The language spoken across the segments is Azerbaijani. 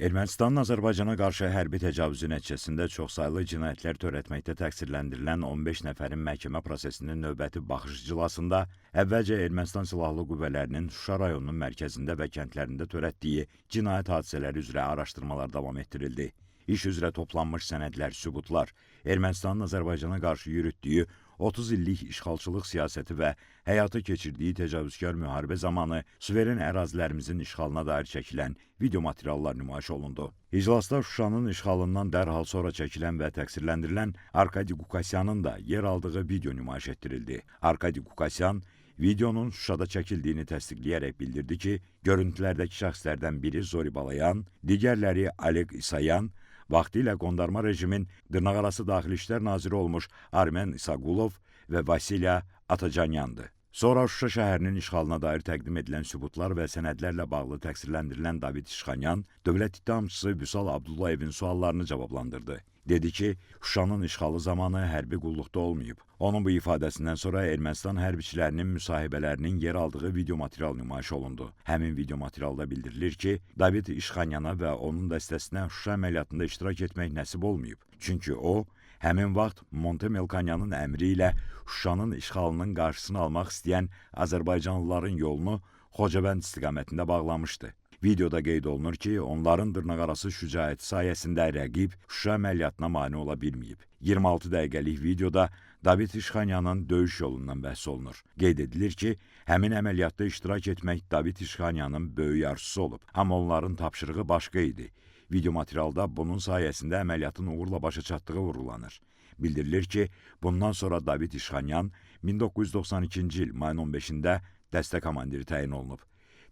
Ermənistanın Azərbaycana qarşı hərbi təcavüzü nəticəsində çoxsaylı cinayətlər törətməkdə təqsirləndirilən 15 nəfərin məhkəmə prosesinin növbəti baxış iclasında əvvəlcə Ermənistan Silahlı Qüvvələrinin Şuşa rayonunun mərkəzində və kəndlərində törətdiyi cinayət hadisələri üzrə araşdırmalar davam etdirildi. İş üzrə toplanmış sənədlər, sübutlar, Ermənistanın Azərbaycana qarşı yürütdüyü 30 illik işğalçılıq siyasəti və həyata keçirdiyi təcavüzkar müharibə zamanı suveren ərazilərimizin işğalına dair çəkilən video materiallar nümayiş olundu. İclasda Şuşanın işğalından dərhal sonra çəkilən və təqsirləndirilən Arkadi Qukasyanın da yer aldığı video nümayiş etdirildi. Arkadi Qukasyan videonun Şuşada çəkildiyini təsdiqləyərək bildirdi ki, görüntülərdəki şəxslərdən biri Zori Balayan, digərləri Oleg İsayan, vaxtilə qondarma rejimin dırnaqarası Daxili İşlər Naziri olmuş Armen İsagulov və Vasiliya Atacanyandı. Sonra Şuşa şəhərinin işğalına dair təqdim edilən sübutlar və sənədlərlə bağlı təqsirləndirilən David İşxanyan dövlət ittihamçısı Vüsal Abdullayevin suallarını cavablandırdı. Dedi ki, Şuşanın işğalı zamanı hərbi qulluqda olmayıb. Onun bu ifadəsindən sonra Ermənistan hərbiçilərinin müsahibələrinin yer aldığı video material nümayiş olundu. Həmin video materialda bildirilir ki, David İşxanyana və onun dəstəsinə Şuşa əməliyyatında iştirak etmək nəsib olmayıb. Çünki o, həmin vaxt Monte Melkonyanın əmri ilə Şuşanın işğalının qarşısını almaq istəyən Azərbaycanlıların yolunu Xocavənd istiqamətində bağlamışdı. Videoda qeyd olunur ki, onların dırnaqarası şücaəti sayəsində rəqib Şuşa əməliyyatına mane ola bilməyib. 26 dəqiqəlik videoda David İşxanyanın döyüş yolundan bəhs olunur. Qeyd edilir ki, həmin əməliyyatda iştirak etmək David İşxanyanın böyük arzusu olub, amma onların tapşırığı başqa idi. Video materialda bunun sayəsində əməliyyatın uğurla başa çatdığı vurgulanır. Bildirilir ki, bundan sonra David İşxanyan 1992-ci il mayın 15-də dəstə komandiri təyin olunub.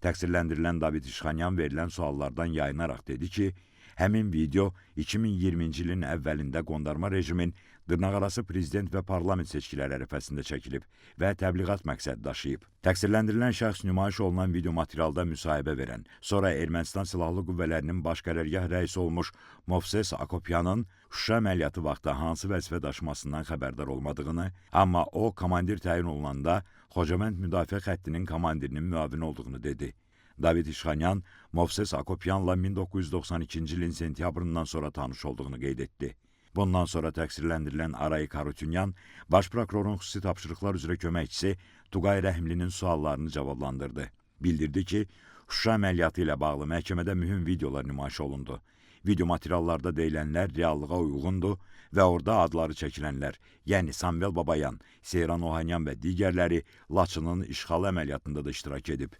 Təqsirləndirilən David İşxanyan verilən suallardan yayınaraq dedi ki, həmin video 2020-ci ilin əvvəlində qondarma rejimin dırnaqarası prezident və parlament seçkiləri ərəfəsində çəkilib və təbliğat məqsədi daşıyıb. Təqsirləndirilən şəxs nümayiş olunan video materialda müsahibə verən, sonra Ermənistan Silahlı Qüvvələrinin baş qərargah rəisi olmuş Movses Akopyanın Şuşa əməliyyatı vaxtı hansı vəzifə daşımasından xəbərdar olmadığını, amma o, komandir təyin olunanda Xocavənd müdafiə xəttinin komandirinin müavini olduğunu dedi. David İşxanyan Movses Akopyanla 1992-ci ilin sentyabrından sonra tanış olduğunu qeyd etdi. Bundan sonra təqsirləndirilən Aray Karutunyan baş prokurorun xüsusi tapşırıqlar üzrə köməkçisi Tuqay Rəhimlinin suallarını cavablandırdı. Bildirdi ki, Şuşa əməliyyatı ilə bağlı məhkəmədə mühüm videolar nümayiş olundu. Video materiallarda deyilənlər reallığa uyğundur və orada adları çəkilənlər, yəni Samvel Babayan, Seyran Ohanyan və digərləri Laçının işğal əməliyyatında da iştirak edib.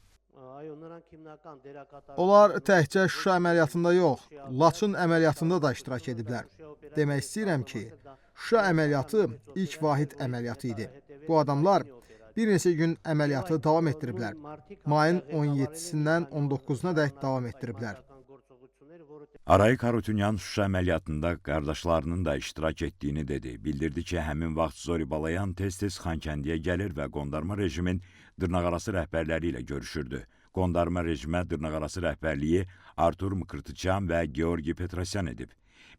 Onlar təkcə Şuşa əməliyyatında yox, Laçın əməliyyatında da iştirak ediblər. Demək istəyirəm ki, Şuşa əməliyyatı ilk vahid əməliyyatı idi. Bu adamlar bir neçə gün əməliyyatı davam etdiriblər. Mayın 17-sindən 19-na dək davam etdiriblər. Aray Karutunyan Şuşa əməliyyatında qardaşlarının da iştirak etdiyini dedi. Bildirdi ki, həmin vaxt Zori Balayan tez-tez Xankəndiyə gəlir və qondarma rejimin dırnaqarası rəhbərləri ilə görüşürdü. Qondarma rejimə dırnaqarası rəhbərliyi Artur Mkrtçyan və Georgi Petrosyan edib.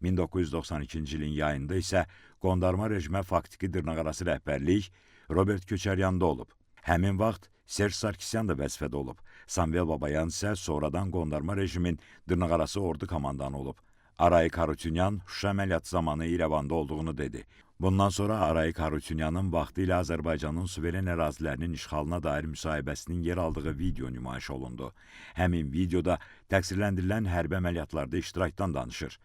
1992-ci ilin yayında isə qondarma rejimə faktiki dırnaqarası rəhbərlik Robert Köçəryanda olub. Həmin vaxt Serj Sarkisyan da vəzifədə olub. Samvel Babayan isə sonradan qondarma rejimin dırnaqarası ordu komandanı olub. Aray Karutunyan Şuşa əməliyyatı zamanı İrəvanda olduğunu dedi. Bundan sonra Aray Karutunyanın vaxtı ilə Azərbaycanın suveren ərazilərinin işğalına dair müsahibəsinin yer aldığı video nümayiş olundu. Həmin videoda təqsirləndirilən hərbi əməliyyatlarda iştirakdan danışır.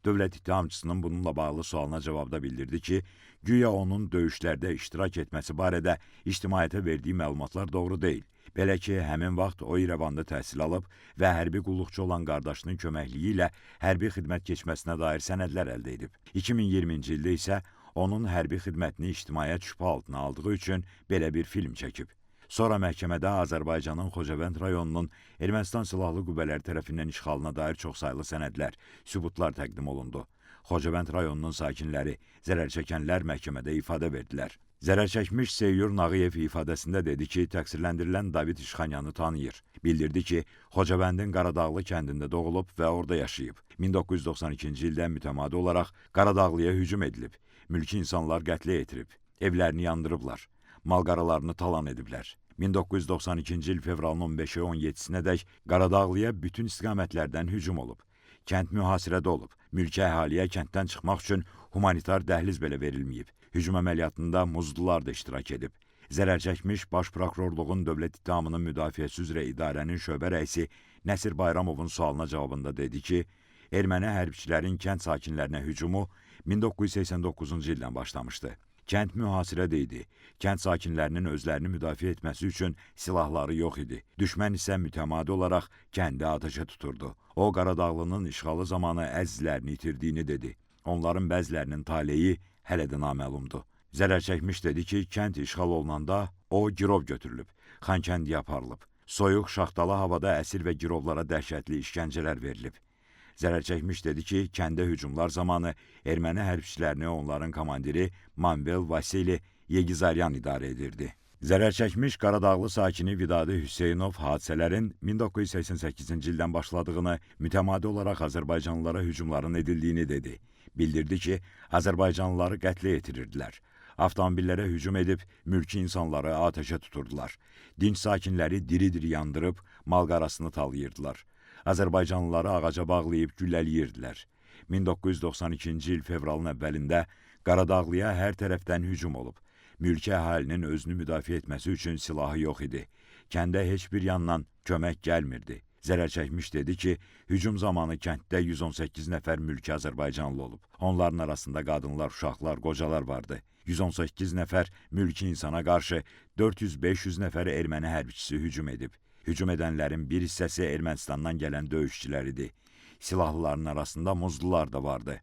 Dövlət ittihamçısının bununla bağlı sualına cavabda bildirdi ki, güya onun döyüşlərdə iştirak etməsi barədə ictimaiyyətə verdiyi məlumatlar doğru deyil. Belə ki, həmin vaxt o İrəvanda təhsil alıb və hərbi qulluqçu olan qardaşının köməkliyi ilə hərbi xidmət keçməsinə dair sənədlər əldə edib. 2020-ci ildə isə onun hərbi xidmətini ictimaiyyət şübhə altına aldığı üçün belə bir film çəkib. Sonra məhkəmədə Azərbaycanın Xocavənd rayonunun Ermənistan Silahlı Qüvvələri tərəfindən işğalına dair çoxsaylı sənədlər, sübutlar təqdim olundu. Xocavənd rayonunun sakinləri, zərər çəkənlər məhkəmədə ifadə verdilər. Zərər çəkmiş Seyyur Nağıyev ifadəsində dedi ki, təqsirləndirilən David İşxanyanı tanıyır. Bildirdi ki, Xocavəndin Qaradağlı kəndində doğulub və orada yaşayıb. 1992-ci ildə mütəmadi olaraq Qaradağlıya hücum edilib, mülki insanlar qətlə yetirib, evlərini yandırıblar. Malqaralarını talan ediblər. 1992-ci il fevralın 15-17-sinədək Qaradağlıya bütün istiqamətlərdən hücum olub. Kənd mühasirədə olub. Mülki əhaliyə kənddən çıxmaq üçün humanitar dəhliz belə verilməyib. Hücum əməliyyatında muzlular da iştirak edib. Zərər çəkmiş Baş Prokurorluğun Dövlət İttihamının Müdafiəsi üzrə idarənin şöbə rəisi Nəsir Bayramovun sualına cavabında dedi ki, erməni hərbiçilərin kənd sakinlərinə hücumu 1989-cu ildən başlamışdı. Kənd mühasirədə idi. Kənd sakinlərinin özlərini müdafiə etməsi üçün silahları yox idi. Düşmən isə mütəmadi olaraq kəndi atəşə tuturdu. O, Qaradağlının işğalı zamanı əzizlərini itirdiyini dedi. Onların bəzilərinin taleyi hələ də naməlumdur. Zərər çəkmiş dedi ki, kənd işğal olunanda o girov götürülüb, Xankəndiyə aparılıb. Soyuq, şaxtalı havada əsir və girovlara dəhşətli işgəncələr verilib. Zərər çəkmiş dedi ki, kəndə hücumlar zamanı erməni hərbçilərini onların komandiri Manvel Vasili Yegizaryan idarə edirdi. Zərər çəkmiş Qaradağlı sakini Vidadi Hüseynov hadisələrin 1988-ci ildən başladığını, mütəmadi olaraq Azərbaycanlılara hücumların edildiyini dedi. Bildirdi ki, Azərbaycanlıları qətlə yetirirdilər. Avtomobillərə hücum edib mülki insanları atəşə tuturdular. Dinc sakinləri diri-diri yandırıb malqarasını talayırdılar. Azərbaycanlıları ağaca bağlayıb gülləliyirdilər. 1992-ci il fevralın əvvəlində Qaradağlıya hər tərəfdən hücum olub. Mülki əhalinin özünü müdafiə etməsi üçün silahı yox idi. Kəndə heç bir yandan kömək gəlmirdi. Zərər çəkmiş dedi ki, hücum zamanı kənddə 118 nəfər mülki Azərbaycanlı olub. Onların arasında qadınlar, uşaqlar, qocalar vardı. 118 nəfər mülki insana qarşı 400-500 nəfər erməni hərbiçisi hücum edib. Hücum edənlərin bir hissəsi Ermənistandan gələn döyüşçülər idi. Silahlıların arasında muzlular da vardı.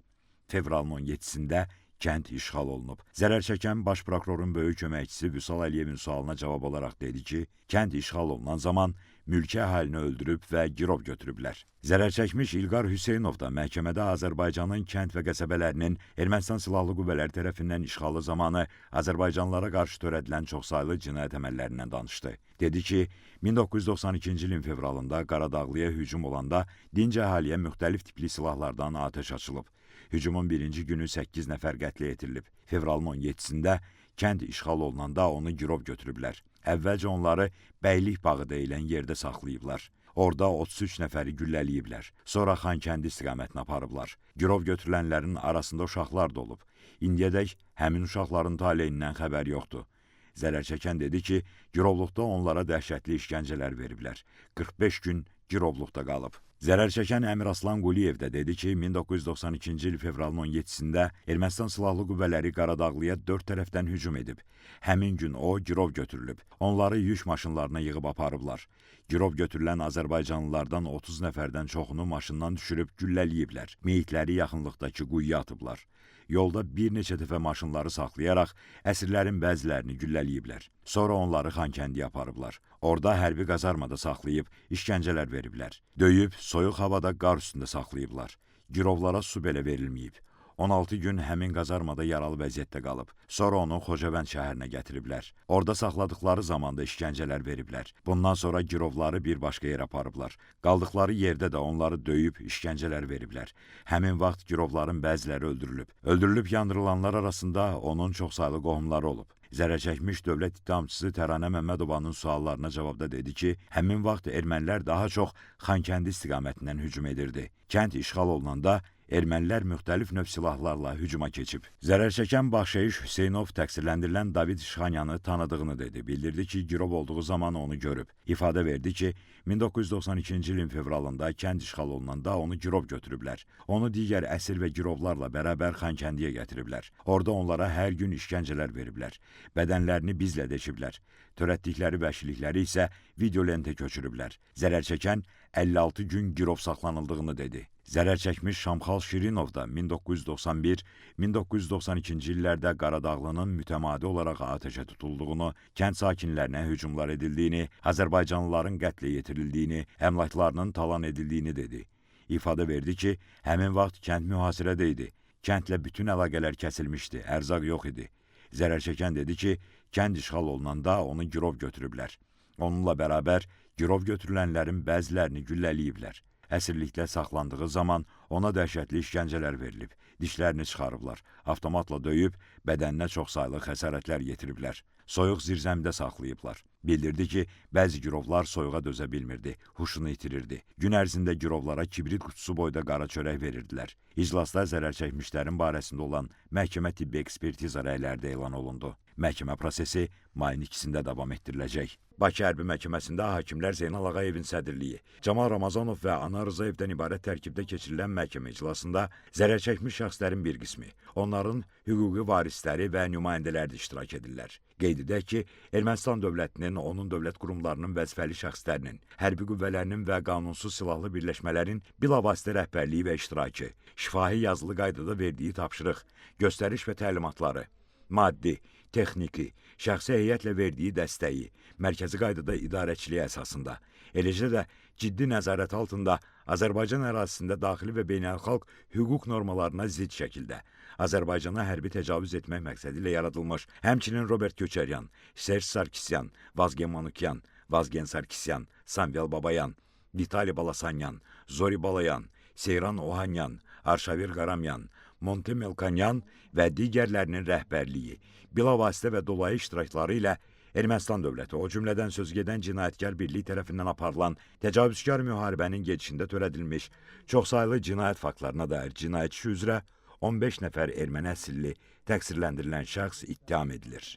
Fevralın 17-sində kənd işğal olunub. Zərər çəkən Baş Prokurorun böyük köməkçisi Vüsal Əliyevin sualına cavab olaraq dedi ki, kənd işğal olunan zaman mülki əhalini öldürüb və girov götürüblər. Zərər çəkmiş İlqar Hüseynov da məhkəmədə Azərbaycanın kənd və qəsəbələrinin Ermənistan Silahlı Qüvvələri tərəfindən işğalı zamanı Azərbaycanlılara qarşı törədilən çoxsaylı cinayət əməllərindən danışdı. Dedi ki, 1992-ci ilin fevralında Qaradağlıya hücum olanda dinc əhaliyə müxtəlif tipli silahlardan atəş açılıb. Hücumun birinci günü 8 nəfər qətlə yetirilib. Fevralın 17-sində kənd işğal olunanda onu girov götürüblər. Əvvəlcə onları Bəylik bağı deyilən yerdə saxlayıblar. Orada 33 nəfəri gülləliyiblər. Sonra Xankəndi istiqamətinə aparıblar. Girov götürülənlərin arasında uşaqlar da olub. İndiyədək həmin uşaqların taleyindən xəbər yoxdur. Zərər çəkən dedi ki, girovluqda onlara dəhşətli işgəncələr veriblər. 45 gün girovluqda qalıb. Zərər çəkən Əmir Aslan Quliyev də dedi ki, 1992-ci il fevralın 17-sində Ermənistan Silahlı Qüvvələri Qaradağlıya 4 tərəfdən hücum edib. Həmin gün o girov götürülüb. Onları yük maşınlarına yığıb aparıblar. Girov götürülən Azərbaycanlılardan 30 nəfərdən çoxunu maşından düşürüb gülləliyiblər. Meyitləri yaxınlıqdakı quyuya atıblar. Yolda bir neçə dəfə maşınları saxlayaraq əsirlərin bəzilərini gülləliyiblər. Sonra onları Xankəndiyə aparıblar. Orada hərbi qazarmada saxlayıb işgəncələr veriblər. Döyüb, soyuq havada qar üstündə saxlayıblar. Girovlara su belə verilməyib. 16 gün həmin qazarmada yaralı vəziyyətdə qalıb. Sonra onu Xocavənd şəhərinə gətiriblər. Orada saxladıkları zamanda işgəncələr veriblər. Bundan sonra girovları bir başqa yerə aparıblar. Qaldıqları yerdə də onları döyüb işgəncələr veriblər. Həmin vaxt girovların bəziləri öldürülüb. Öldürülüb yandırılanlar arasında onun çoxsaylı qohumları olub. Zərər çəkmiş dövlət ittihamçısı Təranə Məmmədovanın suallarına cavabda dedi ki, həmin vaxt ermənilər daha çox Xankəndi istiqamətindən hücum edirdi. Kənd işğal olunanda ermənilər müxtəlif növ silahlarla hücuma keçib. Zərər çəkən Baxşəyiş Hüseynov təqsirləndirilən David İşxanyanı tanıdığını dedi. Bildirdi ki, girov olduğu zaman onu görüb. İfadə verdi ki, 1992-ci ilin fevralında kənd işğal olunanda onu girov götürüblər. Onu digər əsir və girovlarla bərabər Xankəndiyə gətiriblər. Orada onlara hər gün işgəncələr veriblər. Bədənlərini bizlə deşiblər. Törətdikləri vəhşilikləri isə videolentə köçürüblər. Zərər çəkən 56 gün girov saxlanıldığını dedi. Zərər çəkmiş Şamxal Şirinov da 1991-1992-ci illərdə Qaradağlının mütəmadi olaraq atəşə tutulduğunu, kənd sakinlərinə hücumlar edildiyini, Azərbaycanlıların qətlə yetirildiyini, əmlaklarının talan edildiyini dedi. İfadə verdi ki, həmin vaxt kənd mühasirədə idi. Kəndlə bütün əlaqələr kəsilmişdi, ərzaq yox idi. Zərər çəkən dedi ki, kənd işğal olunanda onu girov götürüblər. Onunla bərabər girov götürülənlərin bəzilərini gülləliyiblər. Əsirlikdə saxlandığı zaman ona dəhşətli işgəncələr verilib, dişlərini çıxarıblar, avtomatla döyüb, bədəninə çoxsaylı xəsarətlər yetiriblər. Soyuq zirzəmidə saxlayıblar. Bildirdi ki, bəzi girovlar soyuğa dözə bilmirdi, huşunu itirirdi. Gün ərzində girovlara kibrit qutusu boyda qara çörək verirdilər. İclasda zərər çəkmişlərin barəsində olan məhkəmə tibbi ekspertiza rəyləri də elan olundu. Məhkəmə prosesi mayın 2-sində davam etdiriləcək. Bakı Hərbi Məhkəməsində hakimlər Zeynal Ağayevin sədrliyi, Camal Ramazanov və Anar Rızayevdən ibarət tərkibdə keçirilən məhkəmə iclasında zərər çəkmiş şəxslərin bir qismi, onların hüquqi varisləri və nümayəndələri də iştirak edirlər. Qeyd edək ki, Ermənistan dövlətinin, onun dövlət qurumlarının vəzifəli şəxslərinin, hərbi qüvvələrinin və qanunsuz silahlı birləşmələrin bilavasitə rəhbərliyi və iştirakı, şifahi yazılı qaydada verdiyi tapşırıq, göstəriş və təlimatları, maddi, texniki, şəxsi heyətlə verdiyi dəstəyi, mərkəzi qaydada idarəçiliyi əsasında, eləcə də ciddi nəzarət altında Azərbaycan ərazisində daxili və beynəlxalq hüquq normalarına zidd şəkildə Azərbaycana hərbi təcavüz etmək məqsədi ilə yaradılmış, həmçinin Robert Köçəryan, Serj Sarkisyan, Vazgen Manukyan, Vazgen Sarkisyan, Samvel Babayan, Vitali Balasanyan, Zori Balayan, Seyran Ohanyan, Arşavir Qaramyan, Monte Melkanyan və digərlərinin rəhbərliyi, bilavasitə və dolayı iştirakları ilə Ermənistan dövləti, o cümlədən sözügedən cinayətkar birlik tərəfindən aparılan təcavüzkar müharibənin gedişində törədilmiş çoxsaylı cinayət faktlarına dair cinayət işi üzrə 15 nəfər erməni əsilli təqsirləndirilən şəxs ittiham edilir.